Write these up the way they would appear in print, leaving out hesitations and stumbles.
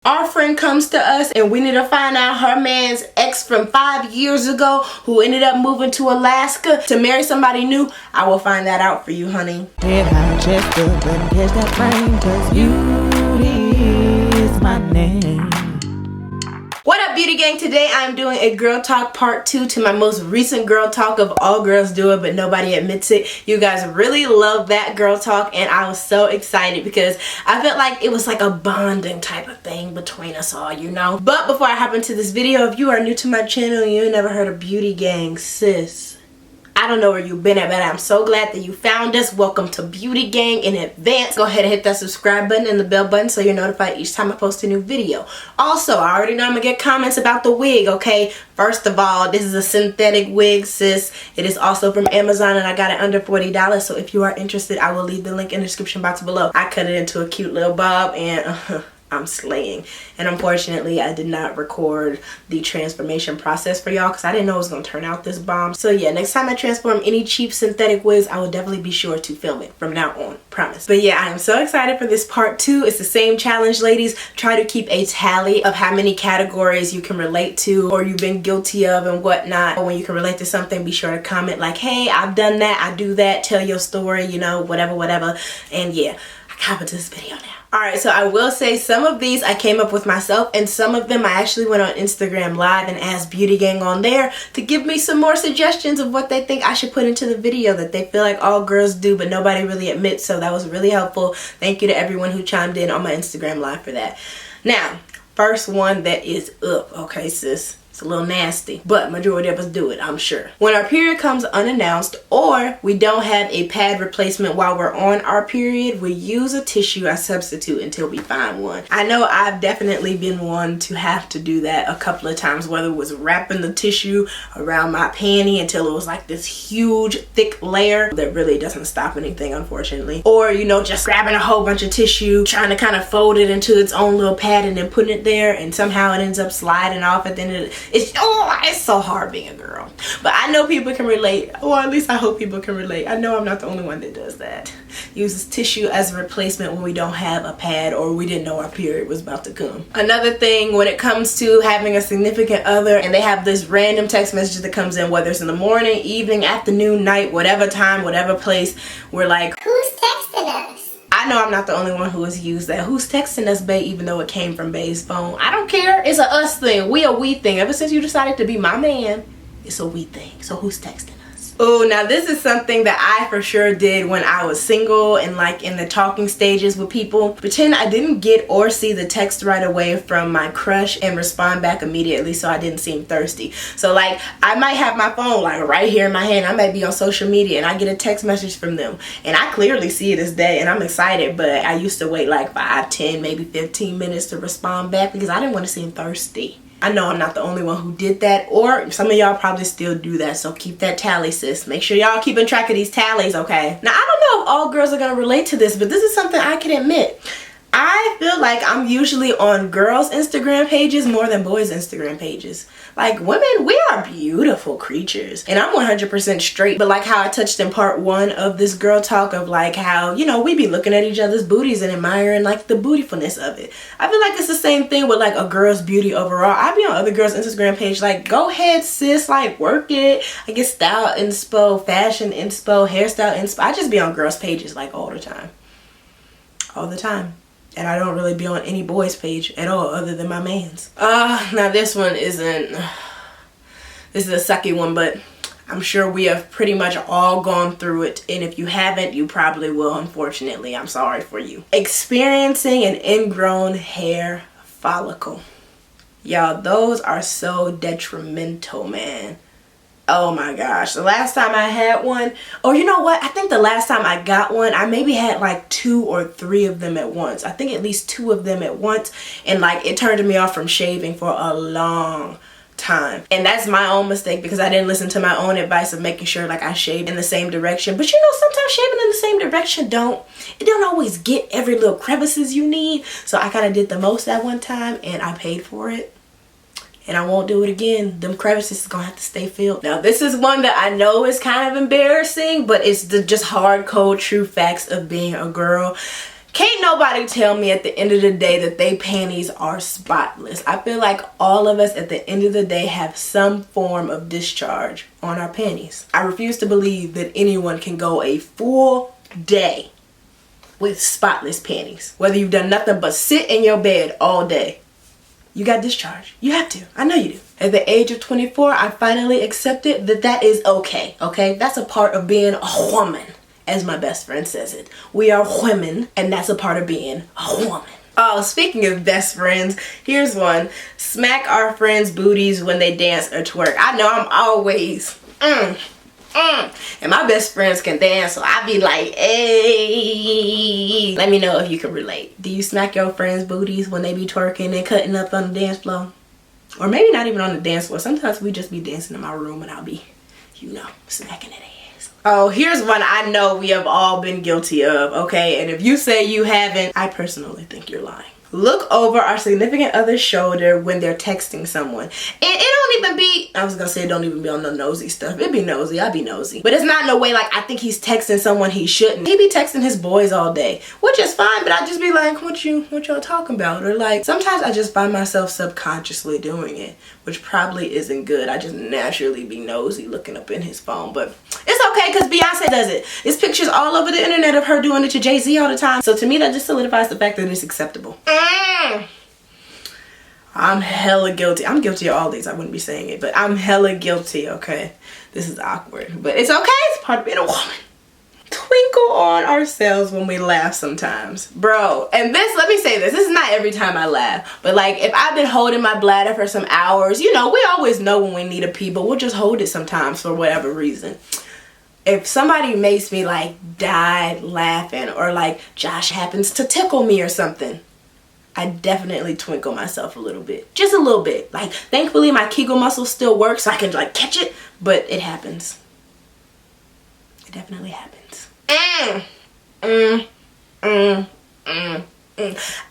Our friend comes to us and we need to find out her man's ex from 5 years ago who ended up moving to Alaska to marry somebody new. I will find that out for you, honey. What up, beauty gang? Today I'm doing a girl talk part 2 to my most recent girl talk of All Girls Do It But Nobody Admits It. You guys really love that girl talk and I was so excited because I felt like it was like a bonding type of thing between us all, you know. But before I hop into this video, if you are new to my channel and you ain't never heard of Beauty Gang, sis, I don't know where you've been at, but I'm so glad that you found us. Welcome to Beauty Gang in advance. Go ahead and hit that subscribe button and the bell button so you're notified each time I post a new video. Also, I already know I'm gonna get comments about the wig, okay? First of all, this is a synthetic wig, sis. It is also from Amazon and I got it under $40. So if you are interested, I will leave the link in the description box below. I cut it into a cute little bob and I'm slaying. And unfortunately I did not record the transformation process for y'all because I didn't know it was going to turn out this bomb. So yeah, next time I transform any cheap synthetic wigs, I will definitely be sure to film it from now on, promise. But yeah, I am so excited for this part 2. It's the same challenge, ladies. Try to keep a tally of how many categories you can relate to or you've been guilty of and whatnot. When you can relate to something, be sure to comment like, hey, I've done that, I do that, tell your story, you know, whatever. And yeah, I hop into this video now. Alright, so I will say some of these I came up with myself and some of them I actually went on Instagram Live and asked Beauty Gang on there to give me some more suggestions of what they think I should put into the video that they feel like all girls do but nobody really admits. So that was really helpful. Thank you to everyone who chimed in on my Instagram Live for that. Now, first one that is up, okay sis? It's a little nasty, but majority of us do it, I'm sure. When our period comes unannounced or we don't have a pad replacement while we're on our period, we use a tissue as substitute until we find one. I know I've definitely been one to have to do that a couple of times, whether it was wrapping the tissue around my panty until it was like this huge thick layer that really doesn't stop anything, unfortunately. Or, you know, just grabbing a whole bunch of tissue, trying to kind of fold it into its own little pad and then putting it there and somehow it ends up sliding off at the end of it. It's so hard being a girl. But I know people can relate. Or at least I hope people can relate. I know I'm not the only one that does that. Uses tissue as a replacement when we don't have a pad or we didn't know our period was about to come. Another thing when it comes to having a significant other and they have this random text message that comes in, whether it's in the morning, evening, afternoon, night, whatever time, whatever place, we're like, who's texting us? I know I'm not the only one who has used that. Who's texting us, bae, even though it came from bae's phone? I don't care. It's a us thing. We a we thing. Ever since you decided to be my man, it's a we thing. So who's texting us? Oh, now this is something that I for sure did when I was single and like in the talking stages with people. Pretend I didn't get or see the text right away from my crush and respond back immediately so I didn't seem thirsty. So like I might have my phone like right here in my hand. I might be on social media and I get a text message from them and I clearly see it as day and I'm excited, but I used to wait like 5, 10, maybe 15 minutes to respond back because I didn't want to seem thirsty. I know I'm not the only one who did that, or some of y'all probably still do that, so keep that tally, sis. Make sure y'all keeping track of these tallies, okay? Now, I don't know if all girls are gonna relate to this, but this is something I can admit. I feel like I'm usually on girls' Instagram pages more than boys' Instagram pages. Like, women, we are beautiful creatures. And I'm 100% straight. But like how I touched in part 1 of this girl talk of like how, you know, we be looking at each other's booties and admiring like the bootifulness of it. I feel like it's the same thing with like a girl's beauty overall. I be on other girls' Instagram page like, go ahead, sis, like work it. I get style inspo, fashion inspo, hairstyle inspo. I just be on girls' pages like all the time. All the time. And I don't really be on any boys page at all other than my man's. Now this one isn't, this is a sucky one, but I'm sure we have pretty much all gone through it. And if you haven't, you probably will, unfortunately. I'm sorry for you. Experiencing an ingrown hair follicle. Y'all, those are so detrimental, man. Oh my gosh, the last time I had one, or you know what, I think the last time I got one, I maybe had like 2 or 3 of them at once. I think at least 2 of them at once, and like it turned me off from shaving for a long time. And that's my own mistake because I didn't listen to my own advice of making sure like I shaved in the same direction. But you know, sometimes shaving in the same direction don't always get every little crevices you need. So I kind of did the most at one time and I paid for it. And I won't do it again. Them crevices is gonna have to stay filled. Now this is one that I know is kind of embarrassing, but it's the just hard, cold, true facts of being a girl. Can't nobody tell me at the end of the day that they panties are spotless. I feel like all of us at the end of the day have some form of discharge on our panties. I refuse to believe that anyone can go a full day with spotless panties. Whether you've done nothing but sit in your bed all day. You got discharge. You have to. I know you do. At the age of 24, I finally accepted that that is okay. Okay? That's a part of being a woman. As my best friend says it. We are women, and that's a part of being a woman. Oh, speaking of best friends, here's one. Smack our friends' booties when they dance or twerk. I know I'm always, and my best friends can dance, so I be like, hey. Let me know if you can relate. Do you smack your friends' booties when they be twerking and cutting up on the dance floor? Or maybe not even on the dance floor. Sometimes we just be dancing in my room and I'll be, you know, smacking it. Oh, here's one I know we have all been guilty of, okay? And if you say you haven't, I personally think you're lying. Look over our significant other's shoulder when they're texting someone. And it don't even be, I was gonna say it don't even be on the nosy stuff. It be nosy, I be nosy. But it's not in a way like I think he's texting someone he shouldn't. He be texting his boys all day, which is fine, but I just be like, what y'all talking about? Or like, sometimes I just find myself subconsciously doing it, which probably isn't good. I just naturally be nosy looking up in his phone, but it's okay because Beyonce does it. There's pictures all over the internet of her doing it to Jay-Z all the time. So to me, that just solidifies the fact that it's acceptable. I'm hella guilty. I'm guilty of all these. I wouldn't be saying it, but I'm hella guilty, okay? This is awkward, but it's okay. It's part of being a woman. Twinkle on ourselves when we laugh sometimes. Bro, and this, let me say this. This is not every time I laugh, but like if I've been holding my bladder for some hours, you know, we always know when we need a pee, but we'll just hold it sometimes for whatever reason. If somebody makes me like die laughing, or like Josh happens to tickle me or something, I definitely twinkle myself a little bit. Just a little bit. Like, thankfully my Kegel muscles still work so I can like catch it, but it happens. It definitely happens.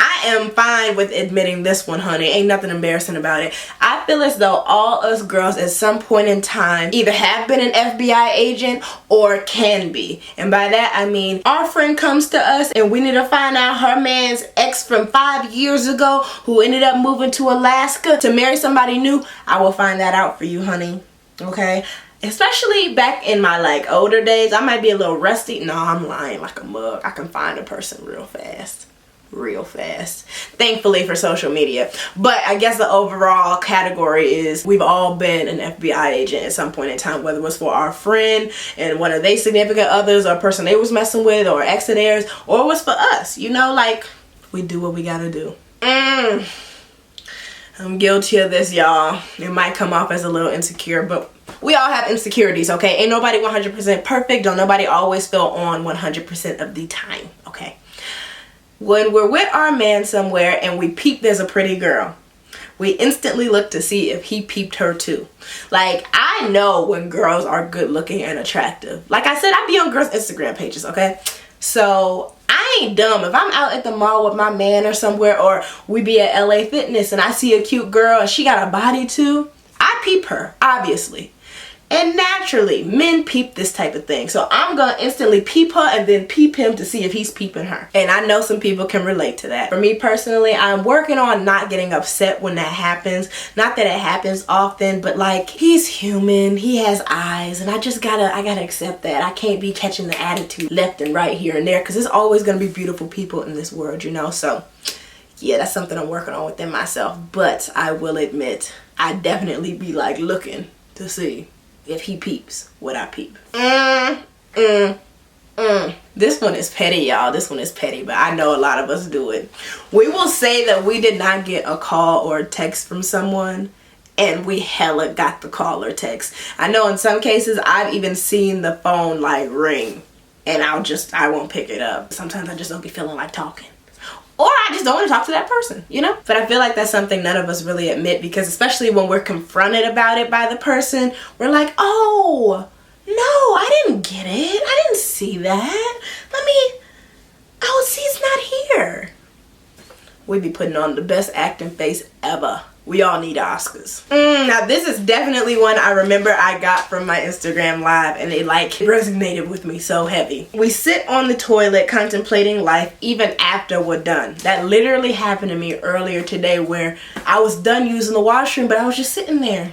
I am fine with admitting this one, honey. Ain't nothing embarrassing about it. I feel as though all us girls at some point in time either have been an FBI agent or can be. And by that I mean our friend comes to us and we need to find out her man's ex from 5 years ago who ended up moving to Alaska to marry somebody new. I will find that out for you, honey. Okay? Especially back in my like older days. I might be a little rusty. No, I'm lying like a mug. I can find a person real fast. Thankfully for social media. But I guess the overall category is we've all been an FBI agent at some point in time, whether it was for our friend and one of their significant others or a person they was messing with or ex of theirs, or it was for us, you know, like we do what we gotta do. I'm guilty of this, y'all. It might come off as a little insecure, but we all have insecurities, okay? Ain't nobody 100% perfect. Don't nobody always feel on 100% of the time, okay? When we're with our man somewhere and we peep there's a pretty girl, we instantly look to see if he peeped her too. Like, I know when girls are good looking and attractive. Like I said, I be on girls' Instagram pages, okay? So I ain't dumb. If I'm out at the mall with my man or somewhere, or we be at LA Fitness and I see a cute girl and she got a body too, I peep her, obviously. And naturally, men peep this type of thing. So I'm gonna instantly peep her and then peep him to see if he's peeping her. And I know some people can relate to that. For me personally, I'm working on not getting upset when that happens. Not that it happens often, but like, he's human, he has eyes, and I gotta accept that. I can't be catching the attitude left and right here and there, because there's always gonna be beautiful people in this world, you know? So yeah, that's something I'm working on within myself. But I will admit, I definitely be like looking to see if he peeps what I peep. This one is petty, y'all. This one is petty, but I know a lot of us do it. We will say that we did not get a call or a text from someone, and we hella got the call or text. I know in some cases I've even seen the phone like ring, and I won't pick it up. Sometimes I just don't be feeling like talking. Or I just don't want to talk to that person, you know? But I feel like that's something none of us really admit, because especially when we're confronted about it by the person, we're like, oh, no, I didn't get it. I didn't see that. Oh, see, it's not here. We be putting on the best acting face ever We all need Oscars. Now this is definitely one I remember I got from my Instagram live, and it like resonated with me so heavy. We sit on the toilet contemplating life even after we're done. That literally happened to me earlier today, where I was done using the washroom, but I was just sitting there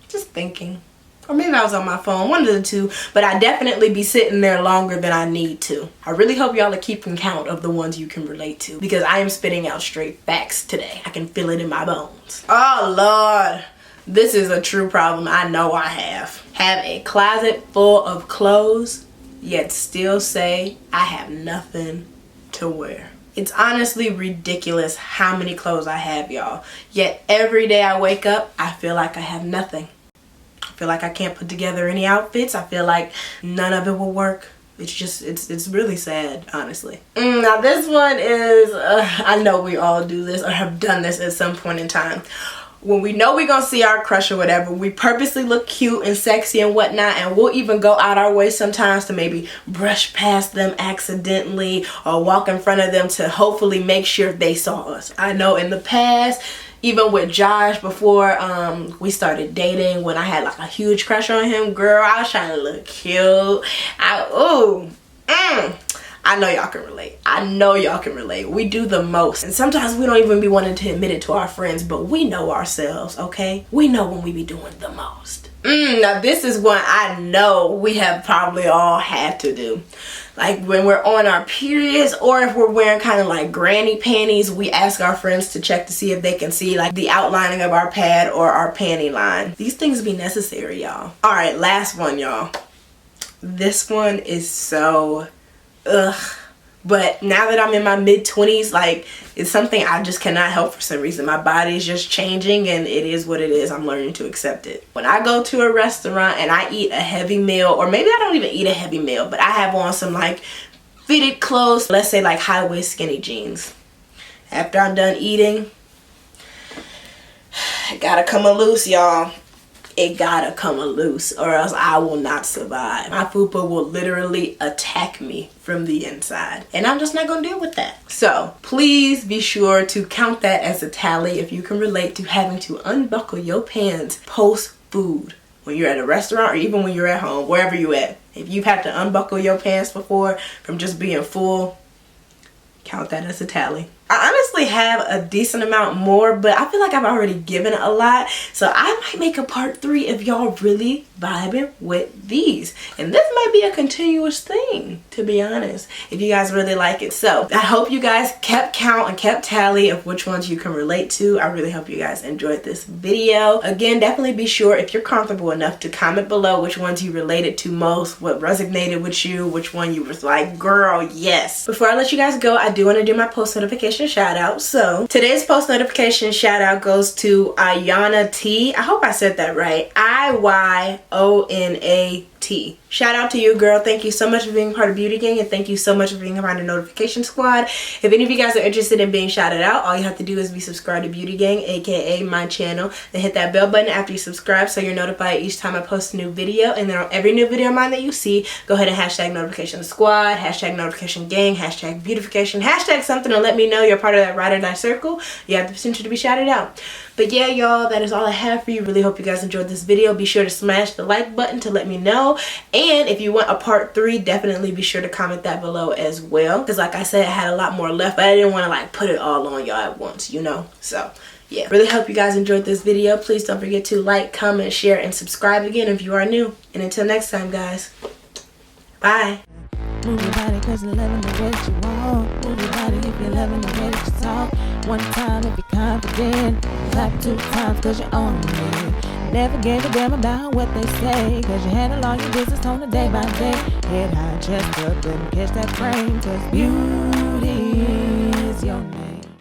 just thinking. Or maybe I was on my phone, one of the two, but I definitely be sitting there longer than I need to. I really hope y'all are keeping count of the ones you can relate to, because I am spitting out straight facts today. I can feel it in my bones. Oh Lord, this is a true problem I know I have. Have a closet full of clothes, yet still say I have nothing to wear. It's honestly ridiculous how many clothes I have, y'all. Yet every day I wake up, I feel like I have nothing. I feel like I can't put together any outfits. I feel like none of it will work. It's just, it's really sad, honestly. Now this one is, I know we all do this or have done this at some point in time. When we know we're gonna see our crush or whatever, we purposely look cute and sexy and whatnot, and we'll even go out our way sometimes to maybe brush past them accidentally or walk in front of them to hopefully make sure they saw us. I know in the past, even with Josh, before we started dating, when I had like a huge crush on him, girl, I was trying to look cute. I know y'all can relate. I know y'all can relate. We do the most. And sometimes we don't even be wanting to admit it to our friends, but we know ourselves, okay? We know when we be doing the most. Now this is one I know we have probably all had to do. Like when we're on our periods, or if we're wearing kind of like granny panties, we ask our friends to check to see if they can see like the outlining of our pad or our panty line. These things be necessary, y'all. All right, last one, y'all. This one is so but now that I'm in my mid-20s, like, it's something I just cannot help for some reason. My body is just changing, and it is what it is. I'm learning to accept it. When I go to a restaurant and I eat a heavy meal, or maybe I don't even eat a heavy meal, but I have on some like fitted clothes, let's say like high-waist skinny jeans. After I'm done eating, it gotta come loose, y'all. It gotta come loose, or else I will not survive. My fupa will literally attack me from the inside, and I'm just not gonna deal with that. So please be sure to count that as a tally if you can relate to having to unbuckle your pants post food when you're at a restaurant, or even when you're at home, wherever you at. If you've had to unbuckle your pants before from just being full, count that as a tally. I honestly have a decent amount more, but I feel like I've already given a lot, so I might make a part 3 if y'all really vibing with these. And this might be a continuous thing, to be honest, if you guys really like it. So I hope you guys kept count and kept tally of which ones you can relate to. I really hope you guys enjoyed this video. Again, definitely be sure, if you're comfortable enough, to comment below which ones you related to most, what resonated with you, which one you was like, girl, yes. Before I let you guys go, I do want to do my post notification shout out. So today's post notification shout out goes to Ayana T. I hope I said that right. IYONAT. Shout out to you, girl. Thank you so much for being part of Beauty Gang, and thank you so much for being a part of Notification Squad. If any of you guys are interested in being shouted out, all you have to do is be subscribed to Beauty Gang, aka my channel, and hit that bell button after you subscribe so you're notified each time I post a new video. And then on every new video of mine that you see, go ahead and hashtag Notification Squad, hashtag Notification Gang, hashtag Beautification, hashtag something to let me know you're part of that ride or die circle. You have the potential to be shouted out. But yeah, y'all, that is all I have for you. Really hope you guys enjoyed this video. Be sure to smash the like button to let me know. And if you want a part 3, definitely be sure to comment that below as well. Because like I said, I had a lot more left, but I didn't want to like put it all on y'all at once, you know? So yeah, really hope you guys enjoyed this video. Please don't forget to like, comment, share, and subscribe again if you are new. And until next time, guys, bye. Move your body cause you're loving the way that you want. Move your body if you're loving the way that you talk. One time if you're confident. Clap 2 times cause you own me. Never gave a damn about what they say, cause you handle all your business on a day by day. Head high, chest up, and catch that frame, cause you